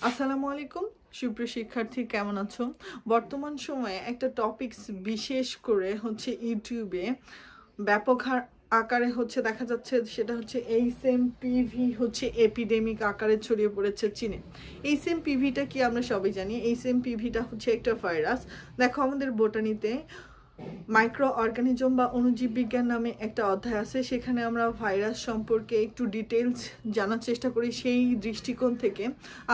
আসসালামু আলাইকুম সুপ্রিয় শিক্ষার্থী, কেমন আছো? বর্তমান সময়ে একটা টপিকস বিশেষ করে হচ্ছে ইউটিউবে ব্যাপক আকারে হচ্ছে দেখা যাচ্ছে, সেটা হচ্ছে HMPV হচ্ছে এপিডেমিক আকারে ছড়িয়ে পড়েছে চীনে। HMPVটা কি আমরা সবাই জানি। HMPVটা হচ্ছে একটা ভাইরাস। দেখো আমাদের বোটানিতে মাইক্রো অর্গানিজম বা অণুজীব বিজ্ঞান নামে একটা অধ্যায় আছে, সেখানে আমরা ভাইরাস সম্পর্কে একটু ডিটেলস জানার চেষ্টা করি। সেই দৃষ্টিকোণ থেকে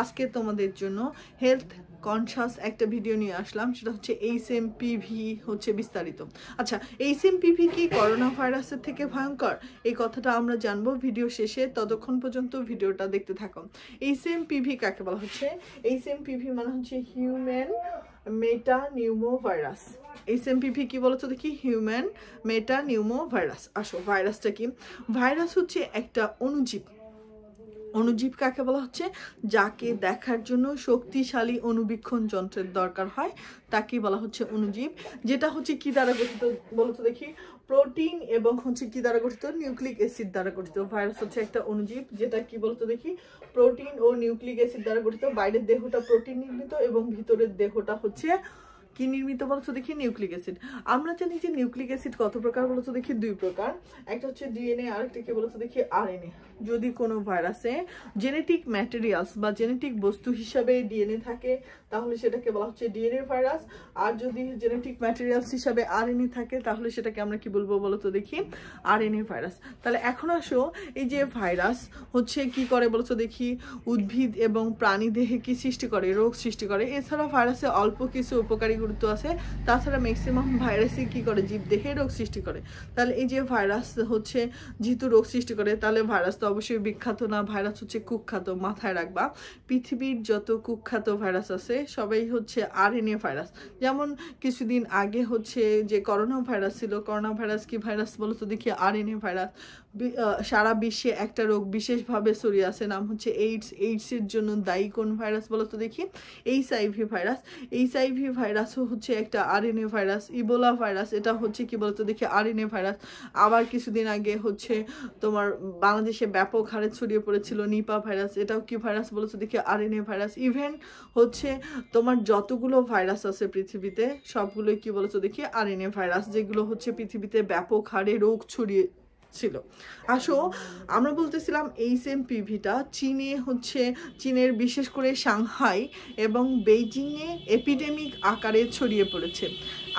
আজকে তোমাদের জন্য হেলথ কনসাস একটা ভিডিও নিয়ে আসলাম, সেটা হচ্ছে HMPV হচ্ছে বিস্তারিত। আচ্ছা, HMPV কি করোনা ভাইরাসের থেকে ভয়ঙ্কর? এই কথাটা আমরা জানবো ভিডিও শেষে, ততক্ষণ পর্যন্ত ভিডিওটা দেখতে থাকো। HMPV কাকে বলা হচ্ছে? HMPV মানে হচ্ছে হিউম্যান মেটা নিউমো ভাইরাস। HMPV কি বলতো দেখি? হিউম্যান মেটা নিউমো ভাইরাস। আসো, ভাইরাসটা কি? ভাইরাস হচ্ছে একটা অণুজীব। অণুজীব কাকে বলা হচ্ছে? যাকে দেখার জন্য শক্তিশালী অণুবীক্ষণ যন্ত্রের দরকার হয়, তাকে বলা হচ্ছে অণুজীব। যেটা হচ্ছে কি দ্বারা গঠিত বলতো দেখি? প্রোটিন এবং হচ্ছে কি দ্বারা গঠিত? নিউক্লিক অ্যাসিড দ্বারা গঠিত। ভাইরাস হচ্ছে একটা অণুজীব যেটা কি বলতো দেখি? প্রোটিন ও নিউক্লিক অ্যাসিড দ্বারা গঠিত। বাইরের দেহটা প্রোটিন নির্মিত এবং ভিতরের দেহটা হচ্ছে কি নির্মিত বলছো দেখি? Nucleic acid. আমরা জানি যে নিউক্লিক অ্যাসিড কত প্রকার বলছো দেখি? দুই প্রকার। একটা হচ্ছে ডিএনএ, আরেকটা কি বলছো দেখি? আরএনএ। যদি কোনো ভাইরাসে জেনেটিক ম্যাটেরিয়ালস বা জেনেটিক বস্তু হিসাবে ডিএনএ থাকে, তাহলে সেটাকে বলা হচ্ছে ডিএনএ ভাইরাস। আর যদি জেনেটিক ম্যাটেরিয়ালস হিসাবে আরএনএ থাকে, তাহলে সেটাকে আমরা কি বলবো বলতো দেখি? RNA virus. তাহলে এখন আসো, এই যে ভাইরাস হচ্ছে কি করে বলছো দেখি? উদ্ভিদ এবং প্রাণী দেহে কি সৃষ্টি করে? রোগ সৃষ্টি করে। এছাড়া ভাইরাসে অল্প কিছু উপকারী গুরুত্ব আছে, তাছাড়া ম্যাক্সিমাম ভাইরাসই কি করে? জীব দেহে রোগ সৃষ্টি করে। তাহলে এই যে ভাইরাস হচ্ছে যেহেতু রোগ সৃষ্টি করে, তাহলে ভাইরাস তো অবশ্যই বিখ্যাত না, ভাইরাস হচ্ছে কুখ্যাত। মাথায় রাখবা, পৃথিবীর যত কুখ্যাত ভাইরাস আছে সবাই হচ্ছে আরএনএ ভাইরাস। যেমন কিছুদিন আগে হচ্ছে যে করোনা ভাইরাস ছিল, করোনা ভাইরাস কি ভাইরাস বলতো দেখি? RNA virus. সারা বিশ্বে একটা রোগ বিশেষভাবে ছড়িয়ে আছে, নাম হচ্ছে এইডস। এইডসের জন্য দায়ী কোন ভাইরাস বলতো দেখি? HIV virus. এইচআইভি ভাইরাসও হচ্ছে একটা আরএনএ ভাইরাস। ইবোলা ভাইরাস, এটা হচ্ছে কি বলতো দেখি? RNA virus. আবার কিছুদিন আগে হচ্ছে তোমার বাংলাদেশে ব্যাপক হারে ছড়িয়ে পড়েছিল নিপা ভাইরাস, এটাও কি ভাইরাস বলছো দেখি? RNA virus. ইভেন হচ্ছে তোমার যতগুলো ভাইরাস আছে পৃথিবীতে, সবগুলোই কি বলছো দেখি? আরএনএ ভাইরাস, যেগুলো হচ্ছে পৃথিবীতে ব্যাপক হারে রোগ ছড়িয়ে ছিল। আসো, আমরা বলতেছিলাম HMPVটা চীনে হচ্ছে, চীনের বিশেষ করে সাংহাই এবং বেইজিংয়ে এপিডেমিক আকারে ছড়িয়ে পড়েছে।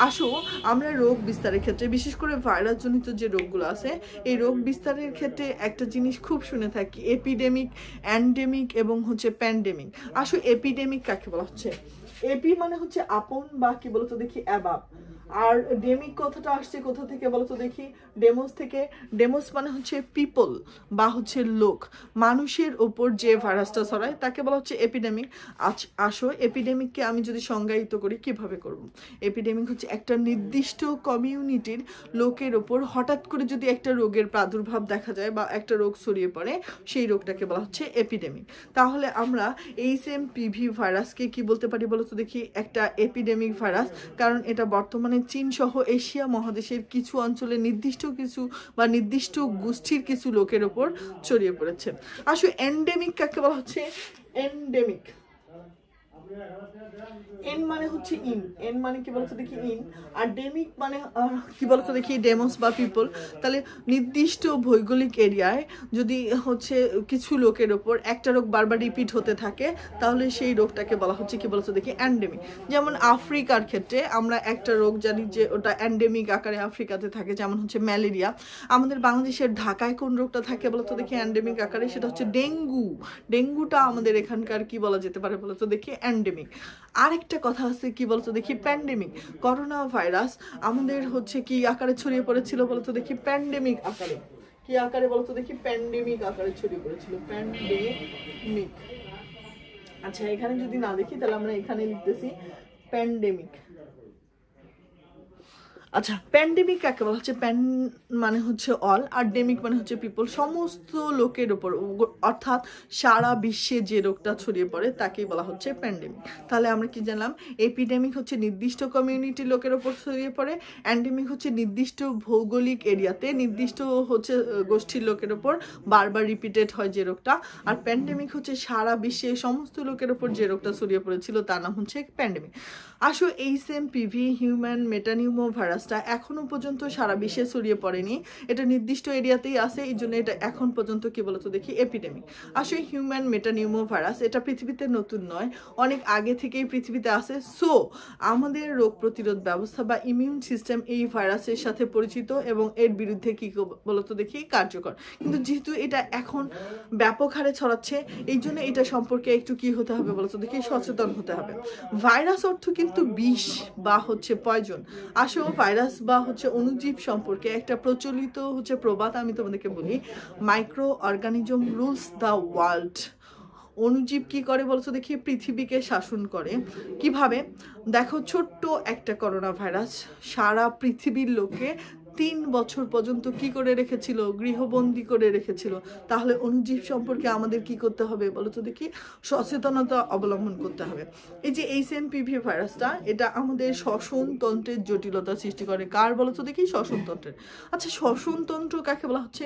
আসো, আমরা রোগ বিস্তারের ক্ষেত্রে বিশেষ করে ভাইরাস জনিত যে রোগগুলো আছে, এই রোগ বিস্তারের ক্ষেত্রে একটা জিনিস খুব শুনে থাকি, এপিডেমিক, অ্যান্ডেমিক এবং হচ্ছে প্যান্ডেমিক। আসো, এপিডেমিক কাকে বলা হচ্ছে? এপি মানে হচ্ছে আপন বা কি বলতো দেখি? অ্যাবাব। আর ডেমিক কথাটা আসছে কোথা থেকে বলতো দেখি? ডেমোস থেকে। ডেমোস মানে হচ্ছে পিপল বা হচ্ছে লোক, মানুষের ওপর যে ভাইরাসটা ছড়ায় তাকে বলা হচ্ছে এপিডেমিক। আসো, এপিডেমিককে আমি যদি সংজ্ঞায়িত করি, কিভাবে করব? এপিডেমিক হচ্ছে একটা নির্দিষ্ট কমিউনিটির লোকের ওপর হঠাৎ করে যদি একটা রোগের প্রাদুর্ভাব দেখা যায় বা একটা রোগ ছড়িয়ে পড়ে, সেই রোগটাকে বলা হচ্ছে এপিডেমিক। তাহলে আমরা HMPV ভাইরাসকে কি বলতে পারি বলতো দেখি? একটা এপিডেমিক ভাইরাস, কারণ এটা বর্তমানে চীন সহ এশিয়া মহাদেশের কিছু অঞ্চলে নির্দিষ্ট কিছু বা নির্দিষ্ট গোষ্ঠীর কিছু লোকের ওপর ছড়িয়ে পড়েছে। আসলে এন্ডেমিক কাকে বলা হচ্ছে? এন্ডেমিক, এন মানে হচ্ছে ইন, এন মানে কি বলতো দেখি? ইন। আর ডেমিক মানে কি বলতো দেখি? ডেমোস বা পিপল। তাহলে নির্দিষ্ট ভৌগোলিক এরিয়ায় যদি হচ্ছে কিছু লোকের ওপর একটা রোগ বারবার রিপিট হতে থাকে, তাহলে সেই রোগটাকে বলা হচ্ছে কি বলতো দেখি? অ্যান্ডেমিক। যেমন আফ্রিকার ক্ষেত্রে আমরা একটা রোগ জানি যে ওটা অ্যান্ডেমিক আকারে আফ্রিকাতে থাকে, যেমন হচ্ছে ম্যালেরিয়া। আমাদের বাংলাদেশের ঢাকায় কোন রোগটা থাকে বলতো দেখি? অ্যান্ডেমিক আকারে, সেটা হচ্ছে ডেঙ্গু। ডেঙ্গুটা আমাদের এখানকার কি বলা যেতে পারে বলতো দেখি? অ্যান্ডেমিক। আরেকটা কথা আছে কি বলতো দেখি? প্যান্ডেমিক। করোনা ভাইরাস আমাদের হচ্ছে কি আকারে ছড়িয়ে পড়েছিল বলতো দেখি? প্যান্ডেমিক আকারে। কি আকারে বলতো দেখি? প্যান্ডেমিক আকারে ছড়িয়ে পড়েছিল, প্যান্ডেমিক। আচ্ছা, এখানে যদি না দেখি তাহলে আমরা এখানে লিখতেছি প্যান্ডেমিক। আচ্ছা, প্যান্ডেমিক কাকে বলা হচ্ছে? প্যান মানে হচ্ছে অল, আর ডেমিক মানে হচ্ছে পিপল, সমস্ত লোকের উপর, অর্থাৎ সারা বিশ্বে যে রোগটা ছড়িয়ে পড়ে তাকেই বলা হচ্ছে প্যান্ডেমিক। তাহলে আমরা কি জানলাম? এপিডেমিক হচ্ছে নির্দিষ্ট কমিউনিটির লোকের ওপর ছড়িয়ে পড়ে, অ্যান্ডেমিক হচ্ছে নির্দিষ্ট ভৌগোলিক এরিয়াতে নির্দিষ্ট হচ্ছে গোষ্ঠীর লোকের ওপর বারবার রিপিটেড হয় যে রোগটা, আর প্যান্ডেমিক হচ্ছে সারা বিশ্বে সমস্ত লোকের ওপর যে রোগটা ছড়িয়ে পড়েছিল তার নাম হচ্ছে প্যান্ডেমিক। আসো HMPV হিউম্যান মেটানিউমো ভাইরাসটা এখনো পর্যন্ত সারা বিশ্বে ছড়িয়ে পড়েনি, এটা নির্দিষ্ট এরিয়াতেই আছে, এই জন্য এটা এখন পর্যন্ত কি বলতো দেখি এপিডেমিক। আসলে হিউম্যান মেটানিউমো ভাইরাস এটা পৃথিবীতে নতুন নয়, অনেক আগে থেকেই পৃথিবীতে আছে। সো আমাদের রোগ প্রতিরোধ ব্যবস্থা বা ইমিউন সিস্টেম এই ভাইরাসের সাথে পরিচিত এবং এর বিরুদ্ধে কি বলতো দেখি কার্যকর। কিন্তু যেহেতু এটা এখন ব্যাপক হারে ছড়াচ্ছে, এই জন্য এটা সম্পর্কে একটু কি হতে হবে বলতো দেখি সচেতন হতে হবে। ভাইরাস অর্থ কিন্তু বিষ বা হচ্ছে পয়জন। আসলে ভাইরাস বা হচ্ছে অণুজীব সম্পর্কে একটা প্রচলিত হচ্ছে প্রবাদ আমি তোমাদেরকে বলি, micro organism rules the world. অণুজীব কি করে বলছো দেখি? পৃথিবীকে শাসন করে। কিভাবে? দেখো, ছোট্ট একটা করোনা ভাইরাস সারা পৃথিবীর লোকে 3 বছর পর্যন্ত কি করে রেখেছিল? গৃহবন্দী করে রেখেছিল। তাহলে অণুজীব সম্পর্কে আমাদের কি করতে হবে বলো তো দেখি? সচেতনতা অবলম্বন করতে হবে। এই যে HMPV ভাইরাসটা, এটা আমাদের শ্বসন তন্ত্রের জটিলতা সৃষ্টি করে। কার বলো তো দেখি? শ্বসন তন্ত্রের। আচ্ছা, শ্বসন তন্ত্র কাকে বলা হচ্ছে?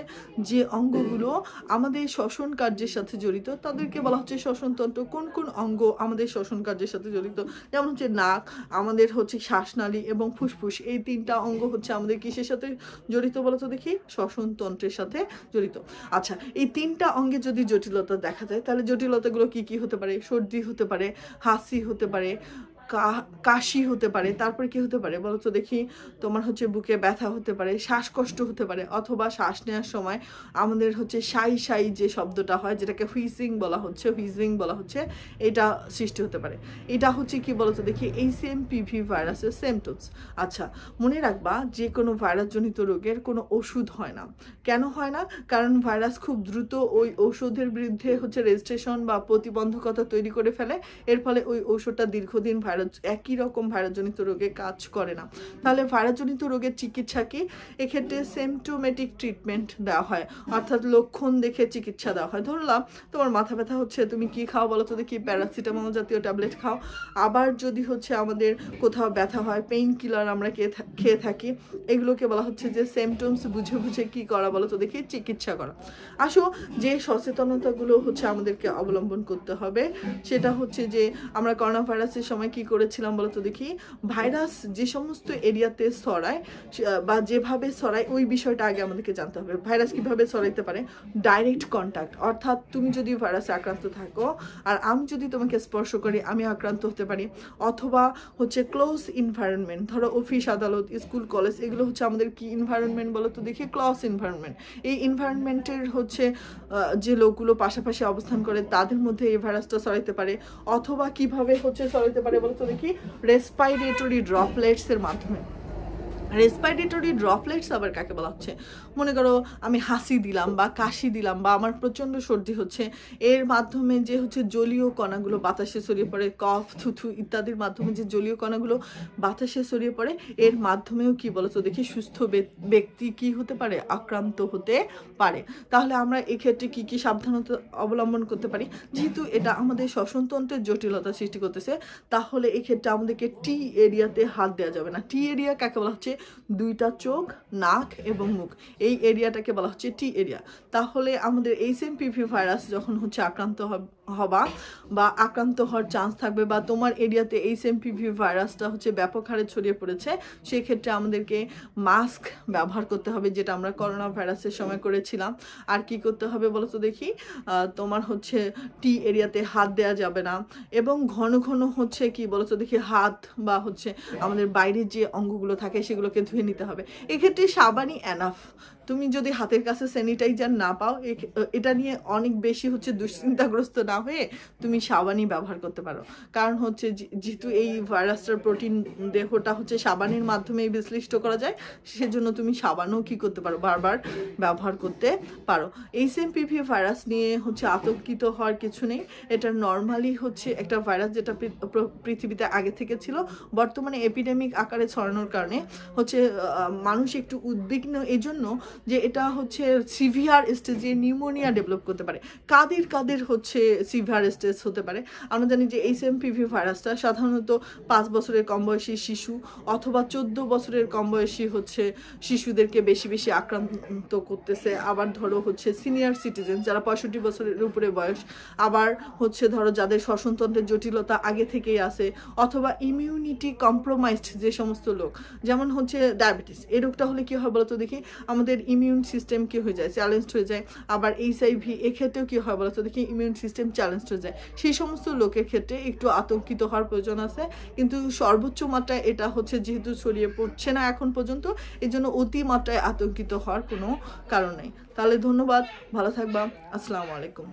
যে অঙ্গগুলো আমাদের শ্বসন কার্যের সাথে জড়িত তাদেরকে বলা হচ্ছে শ্বসন তন্ত্র। কোন কোন অঙ্গ আমাদের শ্বসন কার্যের সাথে জড়িত? যেমন হচ্ছে নাক, আমাদের হচ্ছে শ্বাসনালী এবং ফুসফুস, এই 3টা অঙ্গ হচ্ছে আমাদের কিসের সাথে জড়িত বলতো দেখি? শ্বসন তন্ত্রের সাথে জড়িত। আচ্ছা, এই 3টা অঙ্গে যদি জটিলতা দেখা যায় তাহলে জটিলতাগুলো কি কি হতে পারে? সর্দি হতে পারে, হাসি হতে পারে, কাশি হতে পারে, তারপরে কি হতে পারে বলো তো দেখি? তোমার হচ্ছে বুকে ব্যথা হতে পারে, শ্বাসকষ্ট হতে পারে, অথবা শ্বাস নেওয়ার সময় আমাদের হচ্ছে সাই সাই যে শব্দটা হয়, যেটাকে হুইজিং বলা হচ্ছে, এটা সৃষ্টি হতে পারে। এটা হচ্ছে কি বলো তো দেখি? HMPV ভাইরাসের সিমটমস। আচ্ছা, মনে রাখবা যে কোনো ভাইরাসজনিত রোগের কোনো ওষুধ হয় না। কেন হয় না? কারণ ভাইরাস খুব দ্রুত ওই ঔষধের বিরুদ্ধে হচ্ছে রেজিস্ট্রেশন বা প্রতিবন্ধকতা তৈরি করে ফেলে, এর ফলে ওই ঔষধটা দীর্ঘদিন একই রকম ভাইরাসজনিত রোগে কাজ করে না। তাহলে ভাইরাসজনিত রোগের চিকিৎসা কি? এক্ষেত্রে সিমটোমেটিক ট্রিটমেন্ট দেওয়া হয়, অর্থাৎ লক্ষণ দেখে চিকিৎসা দেওয়া হয়। ধরলাম তোমার মাথা ব্যথা হচ্ছে, তুমি কি খাও বলো তো দেখি? প্যারাসিটামল জাতীয় ট্যাবলেট খাও। আবার যদি হচ্ছে আমাদের কোথাও ব্যথা হয়, পেইন কিলার আমরা খেয়ে থাকি, এগুলোকে বলা হচ্ছে যে সিমটমস বুঝে বুঝে কি করা বলো তো দেখি? চিকিৎসা করা। আসো, যে সচেতনতাগুলো হচ্ছে আমাদেরকে অবলম্বন করতে হবে সেটা হচ্ছে যে আমরা করোনা ভাইরাসের সময় কি করেছিলাম বলতো দেখি? ভাইরাস যে সমস্ত এরিয়াতে ছড়ায় বা যেভাবে ছড়ায় ওই বিষয়টা আগে আমাদেরকে জানতে হবে। ভাইরাস কিভাবে ছড়াইতে পারে? ডাইরেক্ট কন্ট্যাক্ট, অর্থাৎ তুমি যদি ভাইরাসে আক্রান্ত থাকো আর আমি যদি তোমাকে স্পর্শ করি, আমি আক্রান্ত হতে পারি। অথবা হচ্ছে ক্লোজ এনভায়রনমেন্ট, ধরো অফিস, আদালত, স্কুল, কলেজ, এগুলো হচ্ছে আমাদের কি এনভায়রনমেন্ট বলো তো দেখি? Close environment. এই এনভায়রনমেন্টের হচ্ছে যে লোকগুলো পাশাপাশি অবস্থান করে তাদের মধ্যে এই ভাইরাসটা ছড়াইতে পারে। অথবা কিভাবে হচ্ছে ছড়াইতে পারে বলতো দেখি? রেসপাইরেটরি ড্রপলেটসের মাধ্যমে। রেসপাইরেটরি ড্রপলেটস আবার কাকে বলা হচ্ছে? মনে করো আমি হাসি দিলাম বা কাশি দিলাম বা আমার প্রচণ্ড সর্দি হচ্ছে, এর মাধ্যমে যে হচ্ছে জলীয় কণাগুলো বাতাসে ছড়িয়ে পড়ে, কফ, থুথু ইত্যাদির মাধ্যমে যে জলীয় কণাগুলো বাতাসে ছড়িয়ে পড়ে, এর মাধ্যমেও কি বলতো দেখি? সুস্থ ব্যক্তি কি হতে পারে? আক্রান্ত হতে পারে। তাহলে আমরা এক্ষেত্রে কি কি সাবধানতা অবলম্বন করতে পারি? যেহেতু এটা আমাদের শ্বসনতন্ত্রের জটিলতা সৃষ্টি করতেছে, তাহলে এক্ষেত্রে আমাদেরকে টি এরিয়াতে হাত দেওয়া যাবে না। টি এরিয়া কাকে বলা হচ্ছে? 2টা চোখ, নাক এবং মুখ, এই এরিয়াটাকে বলা হচ্ছে টি এরিয়া। তাহলে আমাদের HMPV ভাইরাস যখন হচ্ছে আক্রান্ত হবা বা আক্রান্ত হওয়ার চান্স থাকবে, বা তোমার এরিয়াতে HMPV ভাইরাসটা হচ্ছে ব্যাপক হারে ছড়িয়ে পড়েছে, সেক্ষেত্রে আমাদেরকে মাস্ক ব্যবহার করতে হবে, যেটা আমরা করোনা ভাইরাসের সময় করেছিলাম। আর কি করতে হবে বলো তো দেখি? তোমার হচ্ছে টি এরিয়াতে হাত দেওয়া যাবে না, এবং ঘন ঘন হচ্ছে কি বলো তো দেখি? হাত বা হচ্ছে আমাদের বাইরের যে অঙ্গগুলো থাকে সেগুলোকে ধুয়ে নিতে হবে। এক্ষেত্রে সাবানই এনাফ। তুমি যদি হাতের কাছে স্যানিটাইজার না পাও, এটা নিয়ে অনেক বেশি হচ্ছে দুশ্চিন্তাগ্রস্ত না হয়ে তুমি সাবানই ব্যবহার করতে পারো। কারণ হচ্ছে যেহেতু এই ভাইরাসটার প্রোটিন দেহটা হচ্ছে সাবানের মাধ্যমে বিশ্লিষ্ট করা যায়, সেজন্য তুমি সাবানও কি করতে পারো, বারবার ব্যবহার করতে পারো। HMPV ভাইরাস নিয়ে হচ্ছে আতঙ্কিত হওয়ার কিছু নেই। এটা নর্মালি হচ্ছে একটা ভাইরাস যেটা পৃথিবীতে আগে থেকে ছিল, বর্তমানে এপিডেমিক আকারে ছড়ানোর কারণে হচ্ছে মানুষ একটু উদ্বিগ্ন এই জন্য যে এটা হচ্ছে সিভিয়ার স্টেজে নিউমোনিয়া ডেভেলপ করতে পারে। কাদের হচ্ছে সিভিয়ার স্টেজ হতে পারে? আমরা জানি যে HMPV ভাইরাসটা সাধারণত 5 বছরের কম বয়সী শিশু অথবা 14 বছরের কম বয়সী হচ্ছে শিশুদেরকে বেশি আক্রান্ত করতেছে। আবার ধরো হচ্ছে সিনিয়র সিটিজেন যারা 65 বছরের উপরে বয়স, আবার হচ্ছে ধরো যাদের শ্বসনতন্ত্রের জটিলতা আগে থেকেই আছে, অথবা ইমিউনিটি কম্প্রোমাইজড যে সমস্ত লোক, যেমন হচ্ছে ডায়াবেটিস, এই রোগটা হলে কি হয় বলতো দেখি, আমাদের ইমিউন সিস্টেম কি হয়ে যায়, চ্যালেঞ্জড হয়ে যায়। আবার HIV এক্ষেত্রেও কি হয় বলতো দেখি, ইমিউন সিস্টেম চ্যালেঞ্জড হয়ে যায়। সেই সমস্ত লোকের ক্ষেত্রে একটু আতঙ্কিত হওয়ার প্রয়োজন আছে, কিন্তু সর্বোচ্চ মাত্রায় এটা হচ্ছে যেহেতু ছড়িয়ে পড়ছে না এখন পর্যন্ত, এই জন্য অতিমাত্রায় আতঙ্কিত হওয়ার কোনো কারণ নেই। তাহলে ধন্যবাদ, ভালো থাকবা, আসসালামু আলাইকুম।